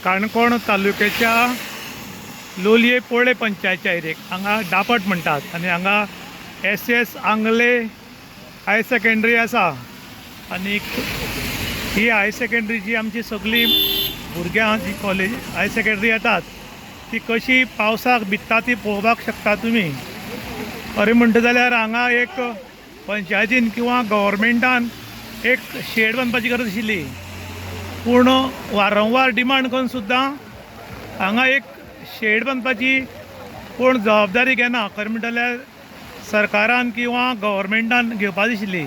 काणकोण तालुक्याच्या लोलये पोळे पंचायतच्या एरियेक हांगा डापट म्हणटात आनी हांगा एस आंगले हायर सेकंडरी आसा आनी ही हायर सेकंडरी जी आमची सगळी भुरग्यां जी कॉलेज हायर सेकंडरी येतात ती कशी पावसाक भिजता ती पळोवपाक शकता तुमी. खरें म्हणटा जाल्यार हांगा एक पंचायतीन किंवा गव्हर्मेंटान एक शेड बांदपाची गरज आशिल्ली, पूण वारंवार डिमांड करून सुद्दां हांगा एक शेड बांदपाची कोण जबाबदारी घेना. खरें म्हणटा जाल्यार सरकारान किंवा गव्हर्मेंटान घेवपाची आशिल्ली.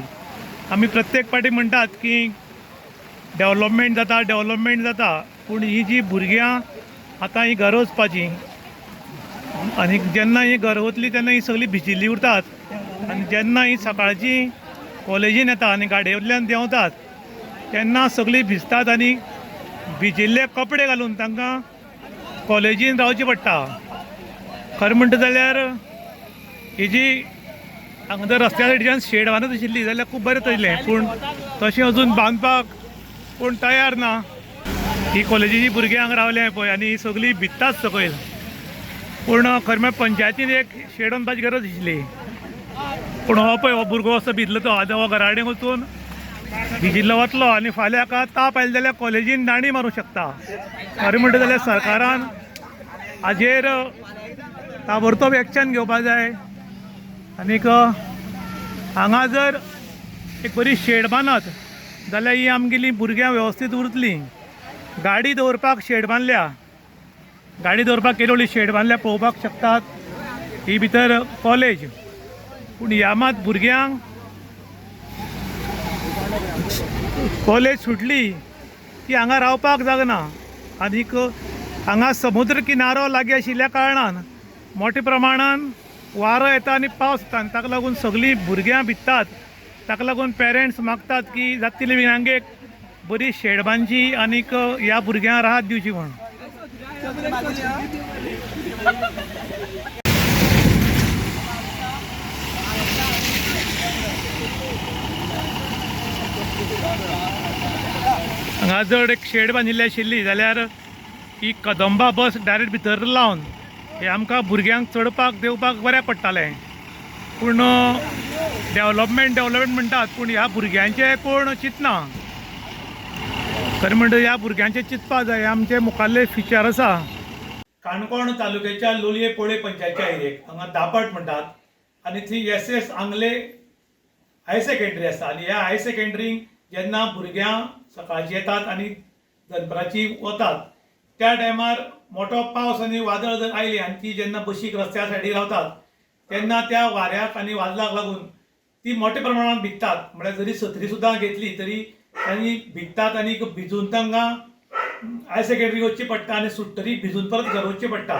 आमी प्रत्येक फावटी म्हणटात की डेवलपमेंट जाता पूण ही जी भुरग्यां आतां ही घर वचपाची आनी जेन्ना ही घर वतली तेन्ना ही सगळीं भिजिल्लीं उरतात आनी जेन्ना ही सकाळची कॉलेजीन येता आनी गाडयेंतल्यान देंवतात तेन्ना सगळीं भिजतात आनी भिजिल्ले कपडे घालून तांकां कॉलेजीन रावचें पडटा. खरें म्हणटा जाल्यार ही जी हांगा जर रस्त्या सायडीच्यान शेड बांदत आशिल्ली जाल्यार खूब बरें जातलें, पूण तशें अजून बांदपाक कोण तयार ना. ही कॉलेजीची भुरगीं हांगा रावल्या पळय आनी ही सगळीं भिजतात सकयल, पूण खरें म्हळ्यार पंचायतीन एक शेड बांदपाची गरज आशिल्ली. पूण हो पळय हो भुरगो असो भिजलो तो आतां हो घरा कडेन वचून भिजिल्लो वतलो आनी फाल्यां का ताप आयलो जाल्यार कॉलेजीन दांडी मारूंक शकता. खरें म्हणटा जाल्यार सरकारान हाजेर ताबडतोब एक्शन घेवपाक जाय. आनीक हांगा जर एक बरी शेड बांदत जाल्यार ही आमगेली भुरग्यां वेवस्थीत उरतलीं. गाडी दवरपाक शेड बांदल्या, गाडी दवरपाक केली व्हडली शेड बांदल्या पळोवपाक शकतात. ही भितर कॉलेज, पूण ह्या मात भुरग्यांक कॉलेज सुटली की हांगा रावपाक जागना ना. आनीक हांगा समुद्र किनारो लागीं आशिल्ल्या कारणान मोठ्या प्रमाणान वारो येता आनी पावस येता आनी ताका लागून सगळीं भुरग्यां भिजतात. ताका लागून पेरंट्स मागतात की जातली बी हांगा एक बरी शेड बांदची आनीक ह्या भुरग्यांक राहत दिवची म्हूण. हांगा जर एक शेड बांदिल्ली आशिल्ली जाल्यार ही कदंबा बस डायरेक्ट भितर लावन हे आमकां भुरग्यांक चडपाक देवपाक बऱ्याक पडटालें. पूण डेवलपमेंट म्हणटात पूण ह्या भुरग्यांचें कोण चिंतना. खरें म्हणटा ह्या भुरग्यांचें चिंतपाक जाय, आमचे मुखाल्ले फ्युचर आसा. काणकोण तालुक्याच्या लोलये पोळे पंचायतच्या एरियेक हांगा दापट म्हणटात आनी थंय एस आंगले हायर सेकंडरी आसा आनी ह्या हायर सेकंडरीक जेन्ना भुरग्यां सकाळची येतात आनी दनपाराची वतात त्या टायमार मोठो पावस आनी वादळ जर आयली आनी ती जेन्ना बशीक रस्त्या सायडीक रावतात तेन्ना त्या वाऱ्याक आनी वादळाक लागून ती मोठ्या प्रमाणात भिजतात. म्हळ्यार जरी सत्री सुद्दां घेतली तरी तांणी भिजतात आनी भिजून तांकां हायर सेकंडरी वचचें पडटा आनी सुट्टरी भिजून परत घर वचचें पडटा.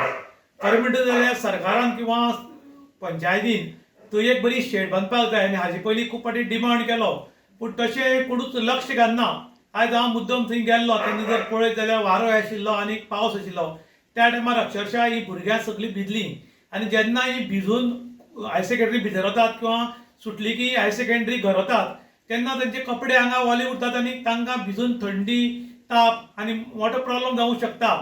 खरें म्हणटा जाल्यार सरकारान किंवा पंचायतीन थंय एक बरी शेड बांदपाक जाय आनी हाजे पयलीं खूब फावटी डिमांड केलो पूण तशें कोणूच लक्ष घालना. आयज हांव मुद्दम थंय गेल्लो तेन्ना जर पळयत जाल्यार वारो आशिल्लो आनी पावस आशिल्लो त्या टायमार अक्षरशा ही भुरग्यां सगळीं भिजलीं आनी जेन्ना ही भिजून हायर सेकंडरी भितर वतात किंवा सुटली की हायर सेकंडरी घर वतात तेन्ना तांचे कपडे हांगा ओले उरतात आनी तांकां भिजून थंडी ताप आनी मोठो प्रॉब्लेम जावंक शकता.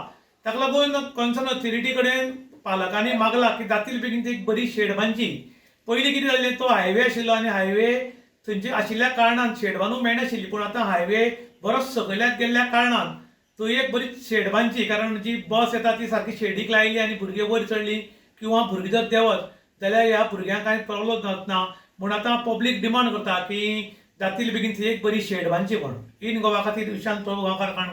ताका लागून कन्सर्न ऑथॉरिटी कडेन पालकांनी मागला की जातली बेगीन एक बरी शेड बांदची. पयलीं कितें जाल्लें तो हायवे आशिल्लो आनी हायवे थंयचे आशिल्ल्या कारणान शेड बांदूंक मेळनाशिल्ली, पूण आतां हायवे बरो सकयल्यात गेल्ल्या कारणान थंय एक बरी शेड बांदची. कारण जी बस येता ती सारकी शेडीक लायली आनी भुरगीं वयर चडलीं किंवा भुरगीं जर देंवत जाल्यार ह्या भुरग्यांक कांय प्रॉब्लेम जावना. म्हूण आतां पब्लीक डिमांड करता की जातली बेगीन थंय एक बरी शेड बांदची म्हूण. इन गोवा खातीर विशांत प्रभू गांवकार काणकोण.